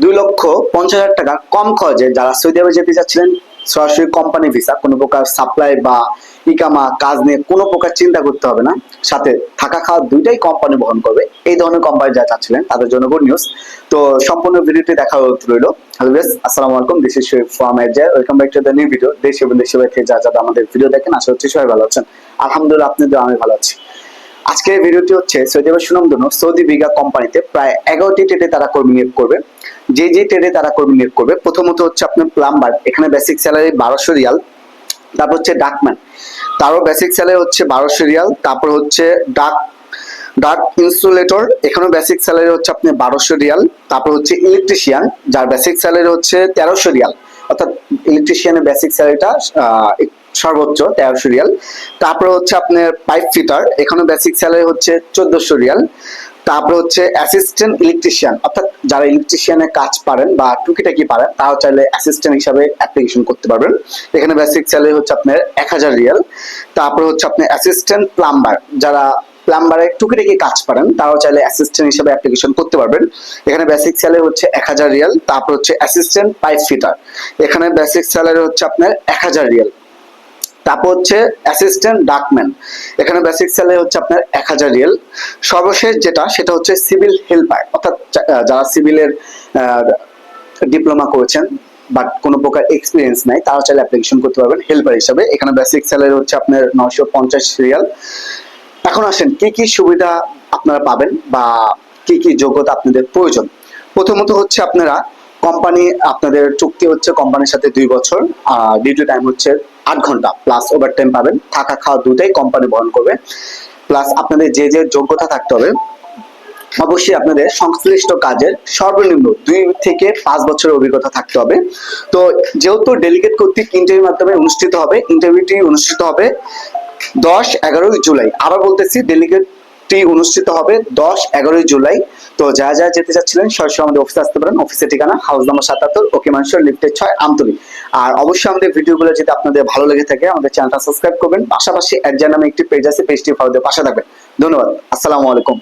2,50,000 টাকা কম খরচে যারা সৌদি আরবে যেতে চাচ্ছিলেন, সরাসরি কোম্পানি ভিসা, কোনো প্রকার সাপ্লাই বা ইকামা কাজ নিয়ে কোনো প্রকার চিন্তা করতে হবে না, সাথে থাকা খাওয়া দুইটাই কোম্পানি বহন করবে, এই ধরনের কোম্পানি যারা চাচ্ছিলেন তাদের জন্য গুড নিউজ। তো সম্পূর্ণ ভিডিওটি দেখার অনুরোধ রইল। হ্যালো গাইস, আসসালামু আলাইকুম, দিস ইজ শরীফ ফ্রম এজের। Welcome back to the new video. দেশ এবং দেশের বাইরে থেকে যারা আমাদের ভিডিও দেখেন, আশা করছি সবাই ভালো আছেন। আলহামদুলিল্লাহ, আপনাদের আমি ভালো আছি। আজকের ভিডিওটি হচ্ছে সৌদি আরবের সুনামধন্য সৌদি বিগা কোম্পানিতে প্রায় 11টি ট্রেডে তারা কর্মী নিয়োগ করবে। যে ট্রেডে তারা কর্মী নিয়োগ করবে, প্রথমত হচ্ছে আপনার প্লাম্বার, এখানে বেসিক স্যালারি 1200 রিয়াল। তারপর হচ্ছে ডাকম্যান, তারও বেসিক স্যালারি হচ্ছে 1200 রিয়াল। তারপর হচ্ছে ডাক ডাক ইনসুলেটর, এখানেও বেসিক স্যালারি হচ্ছে আপনি 1200 রিয়াল। তারপর হচ্ছে ইলেকট্রিশিয়ান, যার বেসিক স্যালারি হচ্ছে 1300 রিয়াল, অর্থাৎ ইলেকট্রিশিয়ানের বেসিক স্যালারিটা সর্বোচ্চ 1300 রিয়াল। তারপর হচ্ছে আপনার পাইপ ফিটার, এখানে বেসিক স্যালারি হচ্ছে 1400 রিয়াল। তারপর হচ্ছে অ্যাসিস্ট্যান্ট ইলেকট্রিশিয়ান, অর্থাৎ যারা ইলেকট্রিশিয়ানের কাজ পারেন বা টুকিটাকি পারেন, তারাও চাইলে অ্যাসিস্ট্যান্ট হিসাবে অ্যাপ্লিকেশন করতে পারবেন। এখানে বেসিক স্যালারি হচ্ছে আপনার 1000 রিয়াল। তারপর হচ্ছে আপনার অ্যাসিস্ট্যান্ট প্লাম্বার, যারা প্লাম্বারে টুকিটাকি কাজ পারেন, তারাও চাইলে অ্যাসিস্ট্যান্ট হিসেবে অ্যাপ্লিকেশন করতে পারবেন। এখানে বেসিক স্যালারি হচ্ছে 1000 রিয়াল। তারপর হচ্ছে অ্যাসিস্ট্যান্ট পাইপ ফিটার, এখানে বেসিক স্যালারি হচ্ছে আপনার 1000 রিয়াল। তারপর হচ্ছে অ্যাসিস্ট্যান্ট ডাকম্যান, এখানে বেসিক স্যালারি হচ্ছে আপনার 1000 রিয়াল। সর্বশেষ সেটা হচ্ছে সিভিল হেল্পার, অর্থাৎ যারা সিভিলের ডিপ্লোমা করেছেন বাট কোনো প্রকার এক্সপিরিয়েন্স নাই, তারা চাইলে অ্যাপ্লিকেশন করতে পারবেন হেল্পার হিসাবে। এখানে বেসিক স্যালারি হচ্ছে আপনার 950 রিয়াল। এখন আসেন কি কি সুবিধা আপনারা পাবেন বা কি কি যোগ্যতা আপনাদের প্রয়োজন। প্রথমত হচ্ছে আপনারা কোম্পানি, আপনাদের চুক্তি হচ্ছে কোম্পানির সাথে 2 বছর, ডিউটি টাইম হচ্ছে 8 ঘন্টা প্লাস ওভারটাইম পাবেন, থাকা খাওয়া দুটাই কোম্পানি বহন করবে। প্লাস আপনাদের যে যোগ্যতা থাকতে হবে, অবশ্যই আপনাদের সংশ্লিষ্ট কাজের সর্বনিম্ন 2 থেকে 5 বছরের অভিজ্ঞতা থাকতে হবে। তো যেহেতু ডেলিগেট কর্তৃক ইন্টারভিউর মাধ্যমে অনুষ্ঠিত হবে, ইন্টারভিউটি অনুষ্ঠিত হবে 10-11 জুলাই। আবার বলতেছি, ডেলিগেটটি অনুষ্ঠিত হবে 10-11 জুলাই। তো যারা যেতে চাচ্ছিলেন সরাসরি আমাদের অফিসে আসতে পারেন। অফিসের ঠিকানা হাউস নাম্বার 77, ওকে মানসর, লিফটের 6, আমতলী। আর অবশ্যই আমাদের ভিডিওগুলো যদি আপনাদের ভালো লেগে থাকে, আমাদের চ্যানেলটা সাবস্ক্রাইব করবেন। পাশাপাশি এডজার নামে একটি পেজ আছে, পেজটি ফলো দিয়ে পাশে থাকবেন। ধন্যবাদ, আসসালামু আলাইকুম।